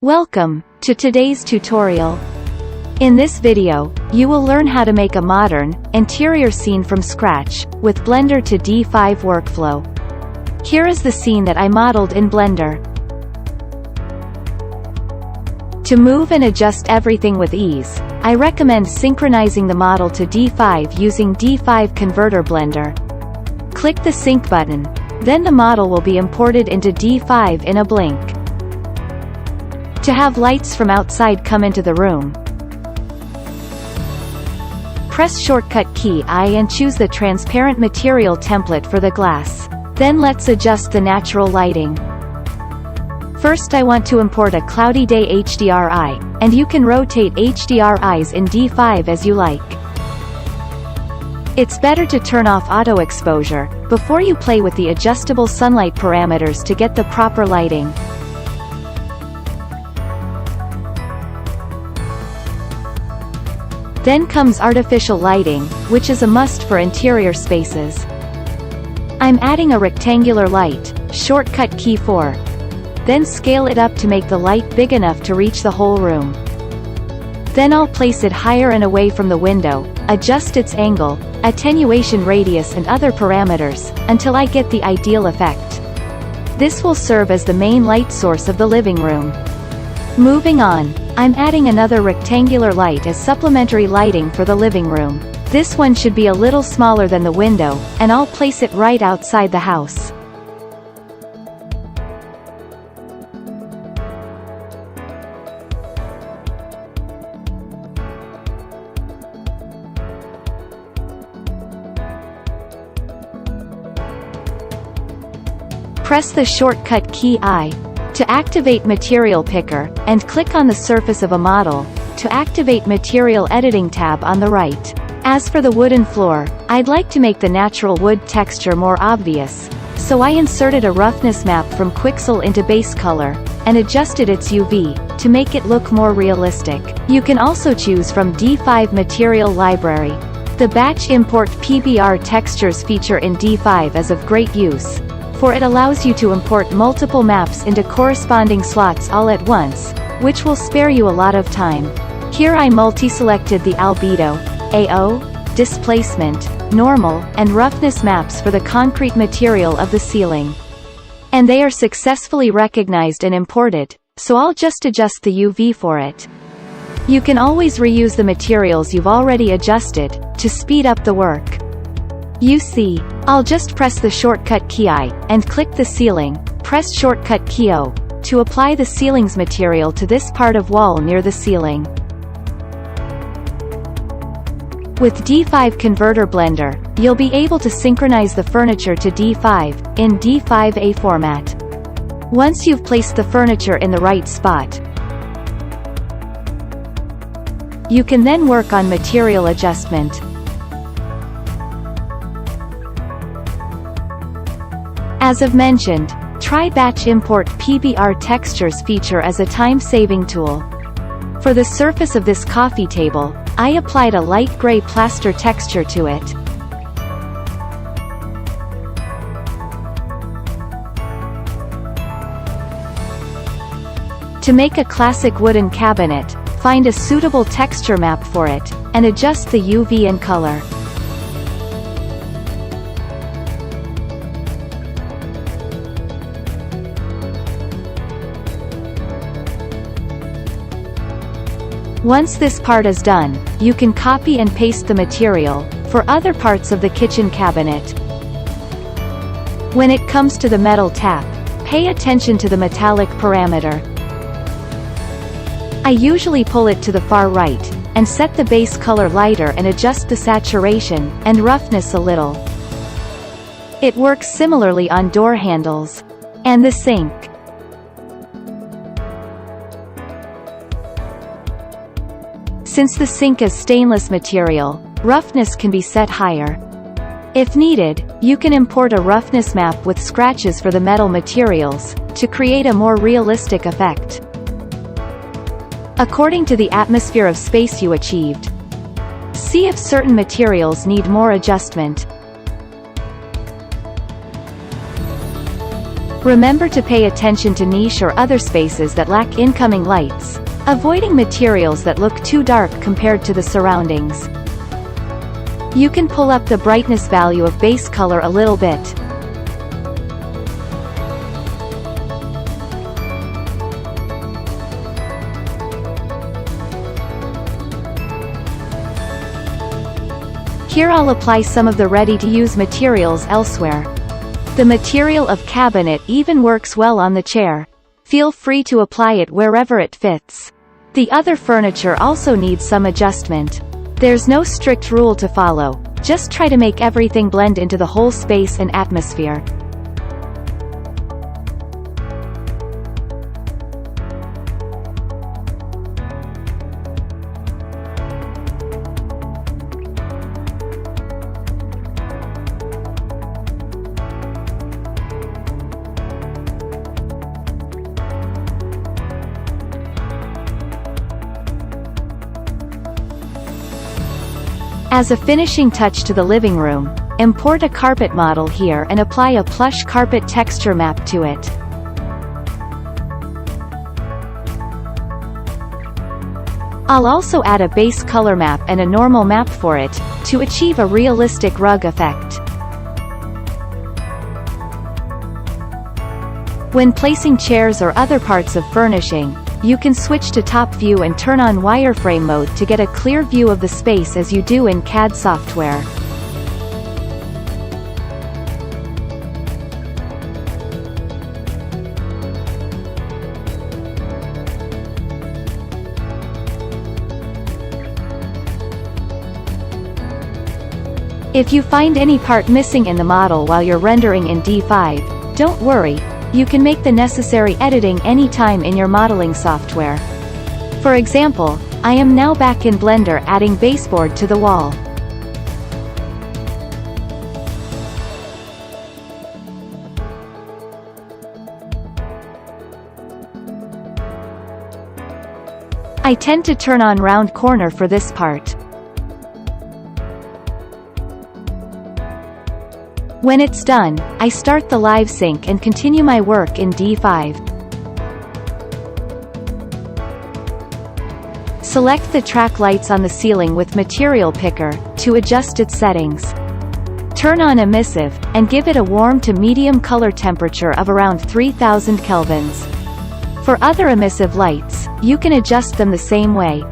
Welcome to today's tutorial. In this video, you will learn how to make a modern, interior scene from scratch, with Blender-D5 workflow. Here is the scene that I modeled in Blender. To move and adjust everything with ease, I recommend synchronizing the model to D5 using D5 Converter Blender. Click the Sync button, then the model will be imported into D5 in a blink. To have lights from outside come into the room, press shortcut key I and choose the transparent material template for the glass. Then let's adjust the natural lighting. First I want to import a cloudy day HDRI, and you can rotate HDRIs in D5 as you like. It's better to turn off auto exposure before you play with the adjustable sunlight parameters to get the proper lighting. Then comes artificial lighting, which is a must for interior spaces. I'm adding a rectangular light, shortcut key 4. Then scale it up to make the light big enough to reach the whole room. Then I'll place it higher and away from the window, adjust its angle, attenuation radius and other parameters, until I get the ideal effect. This will serve as the main light source of the living room. Moving on, I'm adding another rectangular light as supplementary lighting for the living room. This one should be a little smaller than the window, and I'll place it right outside the house. Press the shortcut key I to activate Material Picker, and click on the surface of a model to activate Material Editing tab on the right. As for the wooden floor, I'd like to make the natural wood texture more obvious, so I inserted a roughness map from Quixel into base color, and adjusted its UV, to make it look more realistic. You can also choose from D5 Material Library. The Batch Import PBR Textures feature in D5 is of great use, for it allows you to import multiple maps into corresponding slots all at once, which will spare you a lot of time. Here I multi-selected the albedo, AO, displacement, normal, and roughness maps for the concrete material of the ceiling. And they are successfully recognized and imported, so I'll just adjust the UV for it. You can always reuse the materials you've already adjusted, to speed up the work. You see, I'll just press the shortcut key I, and click the ceiling, press shortcut key O, to apply the ceiling's material to this part of wall near the ceiling. With D5 Converter Blender, you'll be able to synchronize the furniture to D5, in D5A format. Once you've placed the furniture in the right spot, you can then work on material adjustment. As I've mentioned, try Batch Import PBR Textures feature as a time-saving tool. For the surface of this coffee table, I applied a light gray plaster texture to it. To make a classic wooden cabinet, find a suitable texture map for it, and adjust the UV and color. Once this part is done, you can copy and paste the material for other parts of the kitchen cabinet. When it comes to the metal tap, pay attention to the metallic parameter. I usually pull it to the far right, and set the base color lighter and adjust the saturation and roughness a little. It works similarly on door handles and the sink. Since the sink is stainless material, roughness can be set higher. If needed, you can import a roughness map with scratches for the metal materials, to create a more realistic effect. According to the atmosphere of space you achieved, see if certain materials need more adjustment. Remember to pay attention to niche or other spaces that lack incoming lights, avoiding materials that look too dark compared to the surroundings. You can pull up the brightness value of base color a little bit. Here I'll apply some of the ready-to-use materials elsewhere. The material of cabinet even works well on the chair. Feel free to apply it wherever it fits. The other furniture also needs some adjustment. There's no strict rule to follow, just try to make everything blend into the whole space and atmosphere. As a finishing touch to the living room, import a carpet model here and apply a plush carpet texture map to it. I'll also add a base color map and a normal map for it, to achieve a realistic rug effect. When placing chairs or other parts of furnishing, you can switch to top view and turn on wireframe mode to get a clear view of the space as you do in CAD software. If you find any part missing in the model while you're rendering in D5, don't worry. You can make the necessary editing anytime in your modeling software. For example, I am now back in Blender adding baseboard to the wall. I tend to turn on round corner for this part. When it's done, I start the live sync and continue my work in D5. Select the track lights on the ceiling with Material Picker, to adjust its settings. Turn on emissive, and give it a warm to medium color temperature of around 3000 kelvins. For other emissive lights, you can adjust them the same way.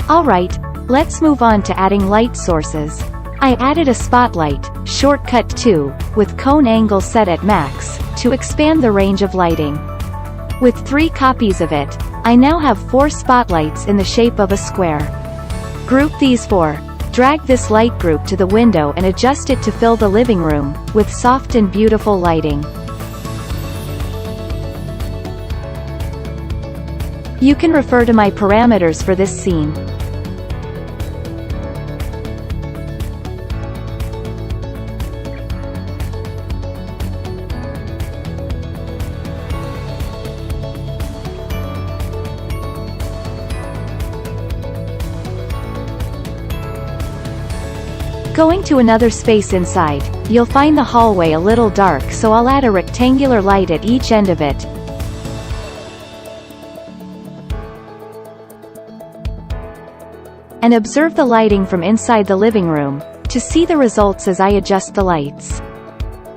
Alright, let's move on to adding light sources. I added a spotlight, shortcut 2, with cone angle set at max, to expand the range of lighting. With 3 copies of it, I now have 4 spotlights in the shape of a square. Group these 4. Drag this light group to the window and adjust it to fill the living room, with soft and beautiful lighting. You can refer to my parameters for this scene. Going to another space inside, you'll find the hallway a little dark, so I'll add a rectangular light at each end of it. And observe the lighting from inside the living room, to see the results as I adjust the lights.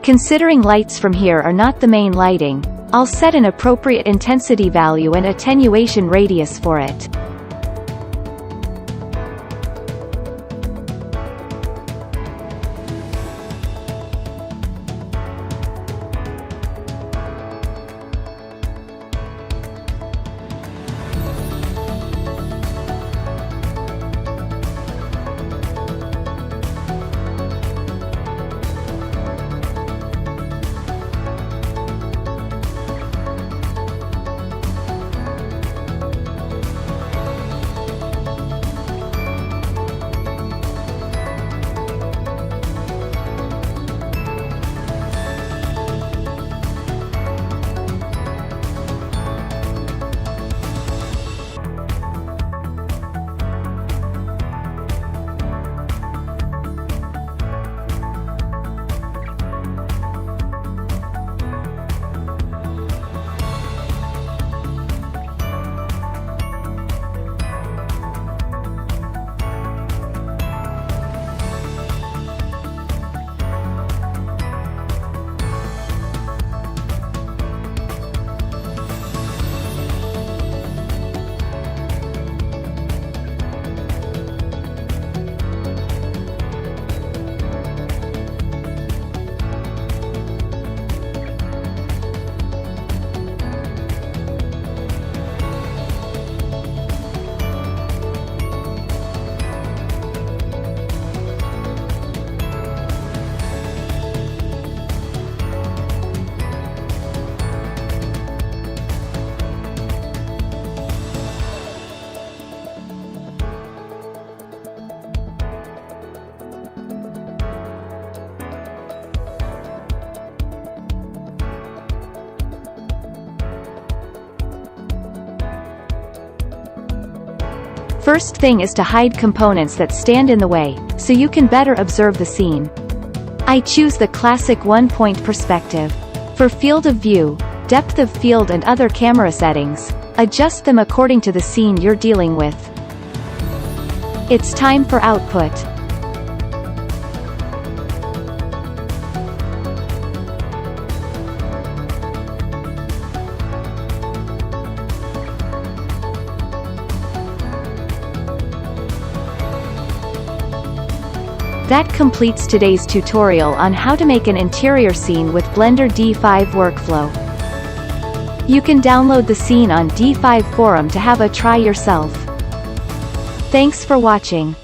Considering lights from here are not the main lighting, I'll set an appropriate intensity value and attenuation radius for it. First thing is to hide components that stand in the way, so you can better observe the scene. I choose the classic one-point perspective. For field of view, depth of field and other camera settings, adjust them according to the scene you're dealing with. It's time for output. That completes today's tutorial on how to make an interior scene with Blender-D5 workflow. You can download the scene on D5 forum to have a try yourself. Thanks for watching.